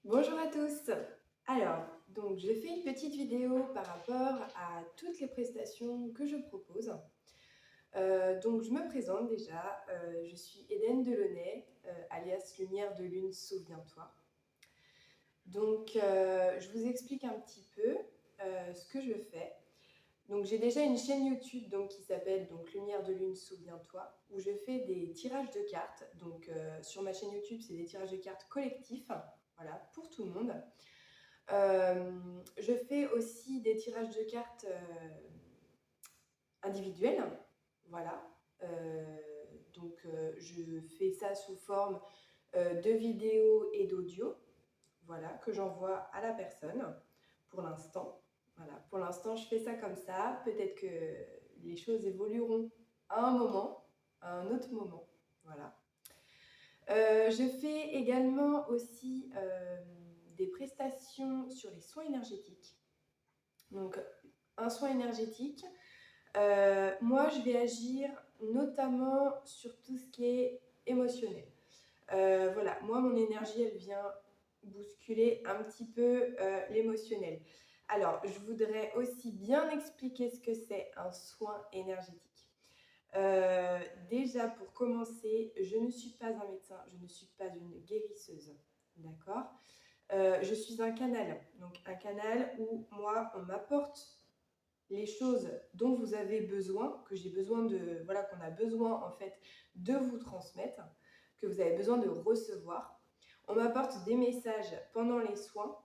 Bonjour à tous. Alors, donc je fais une petite vidéo par rapport à toutes les prestations que je propose. Donc je me présente déjà, je suis Hélène Delaunay, alias Lumière de Lune, souviens-toi. Donc je vous explique un petit peu ce que je fais. Donc j'ai déjà une chaîne YouTube donc, qui s'appelle donc Lumière de Lune, souviens-toi, où je fais des tirages de cartes. Donc sur ma chaîne YouTube, c'est des tirages de cartes collectifs, voilà, pour tout le monde. Je fais aussi des tirages de cartes individuels, voilà. Je fais ça sous forme de vidéos et d'audio, voilà, que j'envoie à la personne pour l'instant. Voilà, pour l'instant, je fais ça comme ça. Peut-être que les choses évolueront à un moment, à un autre moment, voilà. Je fais également aussi des prestations sur les soins énergétiques. Donc, un soin énergétique, moi, je vais agir notamment sur tout ce qui est émotionnel. Voilà, moi, mon énergie, elle vient bousculer un petit peu l'émotionnel. Alors, je voudrais aussi bien expliquer ce que c'est un soin énergétique. Déjà, pour commencer, je ne suis pas un médecin, je ne suis pas une guérisseuse, d'accord? Je suis un canal, donc un canal où moi, on m'apporte les choses dont vous avez besoin, que j'ai besoin de, voilà, qu'on a besoin en fait de vous transmettre, que vous avez besoin de recevoir. On m'apporte des messages pendant les soins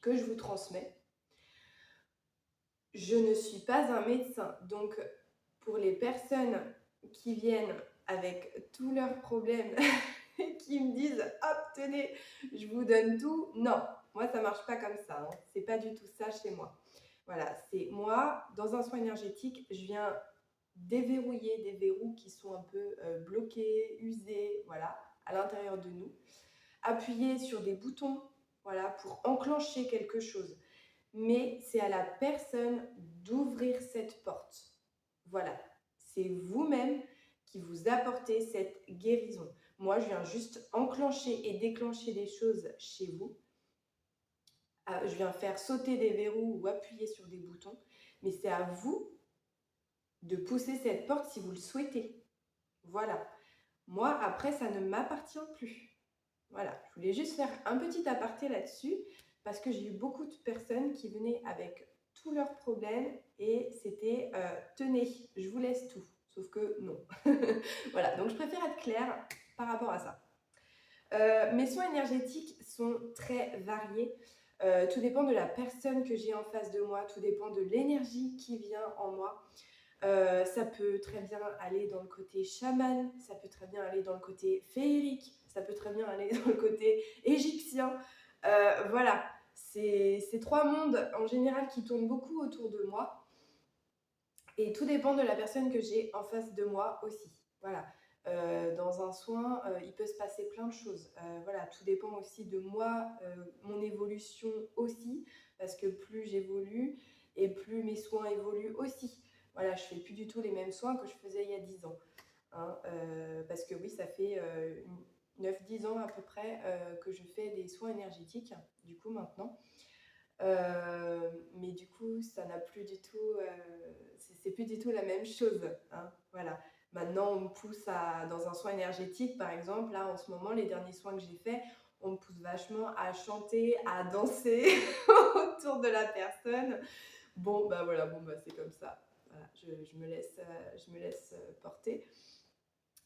que je vous transmets. Je ne suis pas un médecin, donc pour les personnes qui viennent avec tous leurs problèmes et qui me disent hop, tenez, je vous donne tout. Non, moi ça marche pas comme ça, hein. C'est pas du tout ça chez moi. Voilà, c'est moi, dans un soin énergétique, je viens déverrouiller des verrous qui sont un peu bloqués, usés, voilà, à l'intérieur de nous. Appuyer sur des boutons, voilà, pour enclencher quelque chose. Mais c'est à la personne d'ouvrir cette porte. Voilà, c'est vous-même qui vous apportez cette guérison. Moi, je viens juste enclencher et déclencher des choses chez vous. Je viens faire sauter des verrous ou appuyer sur des boutons. Mais c'est à vous de pousser cette porte si vous le souhaitez. Voilà. Moi, après, ça ne m'appartient plus. Voilà, je voulais juste faire un petit aparté là-dessus parce que j'ai eu beaucoup de personnes qui venaient avec tous leurs problèmes et c'était tenez, je vous laisse tout. Sauf que non. Voilà, donc je préfère être claire par rapport à ça. Mes soins énergétiques sont très variés. Tout dépend de la personne que j'ai en face de moi, tout dépend de l'énergie qui vient en moi. Ça peut très bien aller dans le côté chaman, ça peut très bien aller dans le côté féerique, ça peut très bien aller dans le côté égyptien. Voilà, c'est ces trois mondes en général qui tournent beaucoup autour de moi. Et tout dépend de la personne que j'ai en face de moi aussi. Voilà. Dans un soin, il peut se passer plein de choses. Voilà, tout dépend aussi de moi, mon évolution aussi, parce que plus j'évolue et plus mes soins évoluent aussi. Voilà, je fais plus du tout les mêmes soins que je faisais il y a 10 ans. Hein, parce que oui, ça fait 9-10 ans à peu près que je fais des soins énergétiques, du coup maintenant. Mais du coup, ça n'a plus du tout, c'est plus du tout la même chose, hein, voilà. Maintenant, on me pousse dans un soin énergétique, par exemple, là, en ce moment, les derniers soins que j'ai faits, on me pousse vachement à chanter, à danser autour de la personne. Bon, bah voilà, bon, bah c'est comme ça. Voilà, je me laisse porter.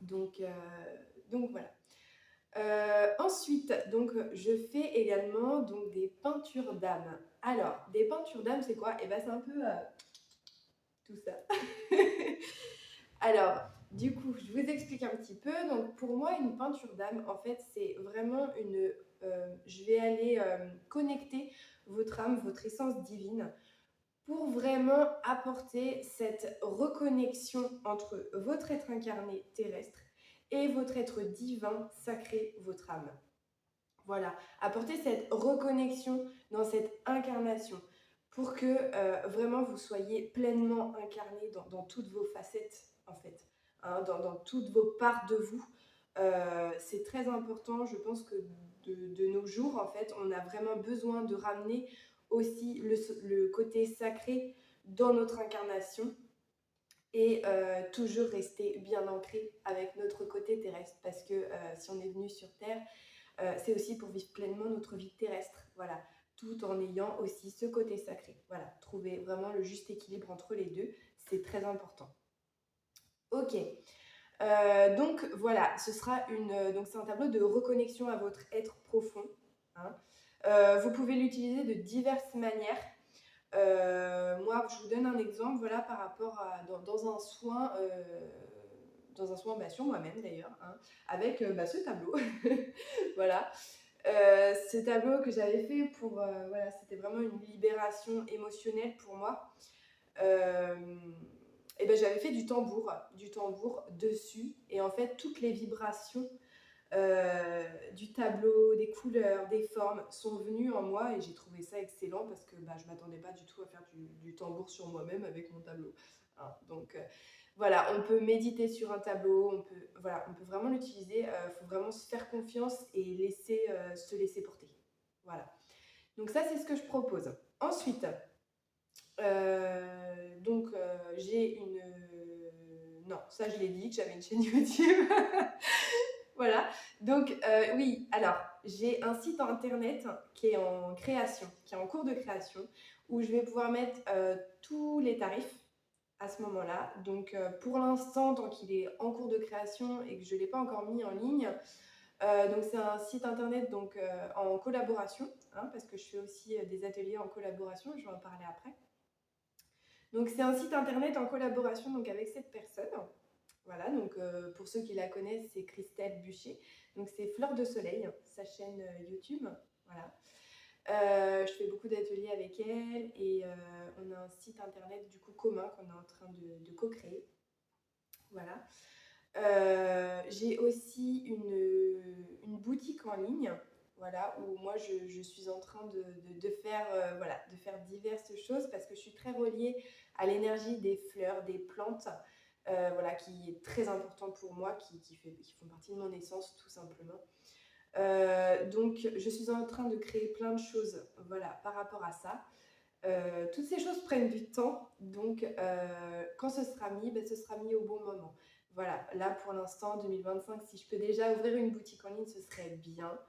Donc, euh, donc voilà. Ensuite, donc, je fais également donc, des peintures d'âme. Alors, des peintures d'âme, c'est quoi? Eh ben, c'est un peu tout ça. Alors, du coup, je vous explique un petit peu. Donc, pour moi, une peinture d'âme, en fait, c'est vraiment une... je vais aller connecter votre âme, votre essence divine, pour vraiment apporter cette reconnexion entre votre être incarné terrestre et votre être divin sacré, votre âme. Voilà, apporter cette reconnexion dans cette incarnation pour que vraiment vous soyez pleinement incarné dans toutes vos facettes, en fait, hein, dans toutes vos parts de vous. C'est très important. Je pense que de nos jours, en fait, on a vraiment besoin de ramener aussi le côté sacré dans notre incarnation et toujours rester bien ancré avec notre côté terrestre. Parce que si on est venu sur Terre, c'est aussi pour vivre pleinement notre vie terrestre. Voilà, tout en ayant aussi ce côté sacré. Voilà, trouver vraiment le juste équilibre entre les deux, c'est très important. Ok. Donc voilà, ce sera donc c'est un tableau de reconnexion à votre être profond, hein. Vous pouvez l'utiliser de diverses manières. Moi, je vous donne un exemple, voilà, par rapport à dans un soin sur moi-même d'ailleurs, hein, avec ce tableau. Voilà. Ce tableau que j'avais fait pour, voilà, c'était vraiment une libération émotionnelle pour moi. Euh, et ben, j'avais fait du tambour dessus. Et en fait, toutes les vibrations du tableau, des couleurs, des formes sont venues en moi et j'ai trouvé ça excellent parce que je ne m'attendais pas du tout à faire du tambour sur moi-même avec mon tableau. Hein, donc voilà, on peut méditer sur un tableau, on peut vraiment l'utiliser. Il faut vraiment se faire confiance et se laisser porter. Voilà. Donc ça, c'est ce que je propose. Ensuite, j'ai une... Non, ça je l'ai dit, que j'avais une chaîne YouTube. Voilà. Donc, oui, alors, j'ai un site internet qui est en création, qui est en cours de création, où je vais pouvoir mettre tous les tarifs à ce moment-là. Donc, pour l'instant, tant qu'il est en cours de création et que je ne l'ai pas encore mis en ligne, donc c'est un site internet donc, en collaboration, hein, parce que je fais aussi des ateliers en collaboration, je vais en parler après. Donc, c'est un site internet en collaboration donc, avec cette personne. Voilà, donc pour ceux qui la connaissent, c'est Christelle Bûcher. Donc c'est Fleur de Soleil, sa chaîne YouTube. Voilà. Je fais beaucoup d'ateliers avec elle et on a un site internet du coup commun qu'on est en train de co-créer. Voilà. J'ai aussi une boutique en ligne, voilà, où moi je suis en train de faire, de faire diverses choses parce que je suis très reliée à l'énergie des fleurs, des plantes, voilà, qui est très important pour moi, qui font partie de mon essence tout simplement. Donc je suis en train de créer plein de choses, voilà, par rapport à ça. Toutes ces choses prennent du temps, donc quand ce sera mis, ce sera mis au bon moment. Voilà, là pour l'instant, 2025, si je peux déjà ouvrir une boutique en ligne, ce serait bien.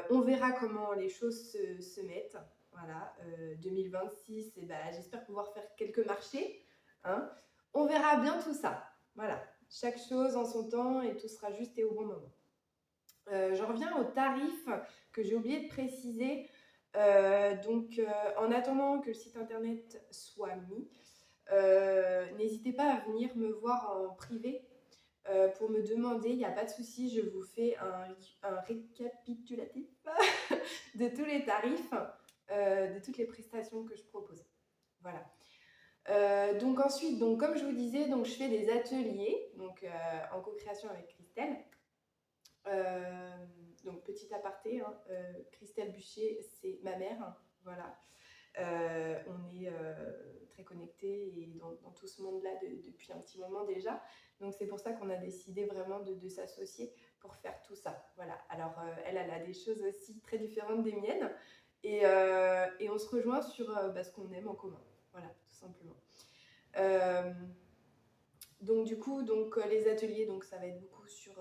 On verra comment les choses se mettent. Voilà, 2026, j'espère pouvoir faire quelques marchés, hein. On verra bien tout ça. Voilà, chaque chose en son temps et tout sera juste et au bon moment. J'en reviens au tarif que j'ai oublié de préciser. En attendant que le site internet soit mis, n'hésitez pas à venir me voir en privé pour me demander, il n'y a pas de souci, je vous fais un récapitulatif de tous les tarifs, de toutes les prestations que je propose. Voilà. Donc ensuite, donc, comme je vous disais, donc, je fais des ateliers donc, en co-création avec Christelle. Donc petit aparté, hein, Christelle Bûcher, c'est ma mère, hein, voilà. On est très connectés et dans tout ce monde-là depuis un petit moment déjà. Donc c'est pour ça qu'on a décidé vraiment de s'associer pour faire tout ça. Voilà. Alors elle a des choses aussi très différentes des miennes et on se rejoint sur ce qu'on aime en commun. Voilà, tout simplement. Donc du coup, les ateliers, donc ça va être beaucoup sur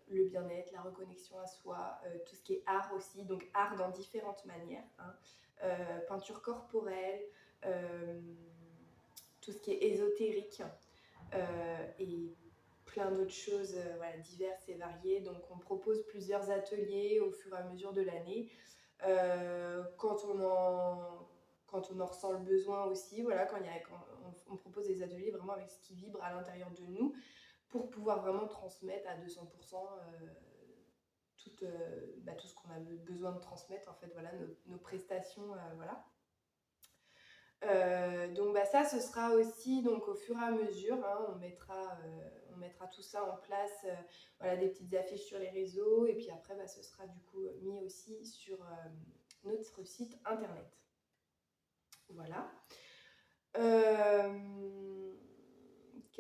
le bien-être, la reconnexion à soi, tout ce qui est art aussi, donc art dans différentes manières, hein. Peinture corporelle, tout ce qui est ésotérique et plein d'autres choses voilà, diverses et variées. Donc on propose plusieurs ateliers au fur et à mesure de l'année. Quand on en ressent le besoin aussi, voilà, quand on propose des ateliers vraiment avec ce qui vibre à l'intérieur de nous pour pouvoir vraiment transmettre à 200% tout ce qu'on a besoin de transmettre, en fait, voilà, nos prestations, voilà. Ça, ce sera aussi donc au fur et à mesure, hein, on mettra tout ça en place, voilà, des petites affiches sur les réseaux et puis après ce sera du coup mis aussi sur notre site internet. Voilà.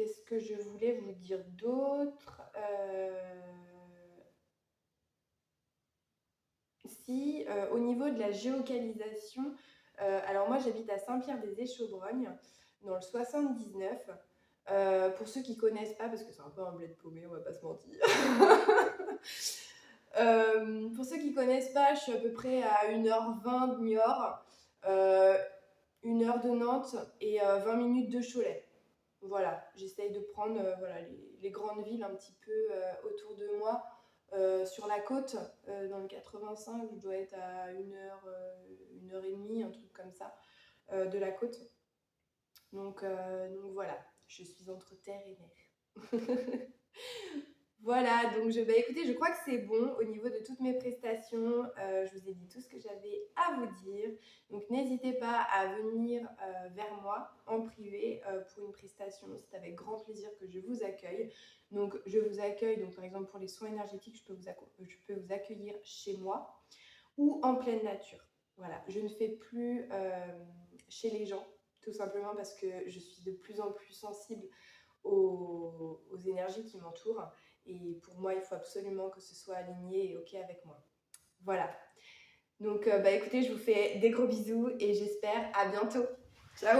Qu'est-ce que je voulais vous dire d'autre? Si, au niveau de la géocalisation, alors moi j'habite à Saint-Pierre-des-Échevrognes, dans le 79. Pour ceux qui connaissent pas, parce que c'est un peu un bled paumé, on va pas se mentir. Pour ceux qui connaissent pas, je suis à peu près à 1h20 de Niort, 1 heure de Nantes et 20 minutes de Cholet. Voilà, j'essaye de prendre voilà, les grandes villes un petit peu autour de moi. Sur la côte, dans le 85, je dois être à 1 heure, 1 heure et demie, un truc comme ça, de la côte. Donc voilà, je suis entre terre et mer. Voilà, donc écoutez, je crois que c'est bon au niveau de toutes mes prestations. Je vous ai dit tout ce que j'avais à vous dire. Donc n'hésitez pas à venir vers moi en privé pour une prestation. C'est avec grand plaisir que je vous accueille. Donc je vous accueille, donc par exemple pour les soins énergétiques, je peux vous accueillir chez moi ou en pleine nature. Voilà, je ne fais plus chez les gens, tout simplement parce que je suis de plus en plus sensible aux énergies qui m'entourent. Et pour moi, il faut absolument que ce soit aligné et OK avec moi. Voilà. Donc, écoutez, je vous fais des gros bisous et j'espère à bientôt. Ciao!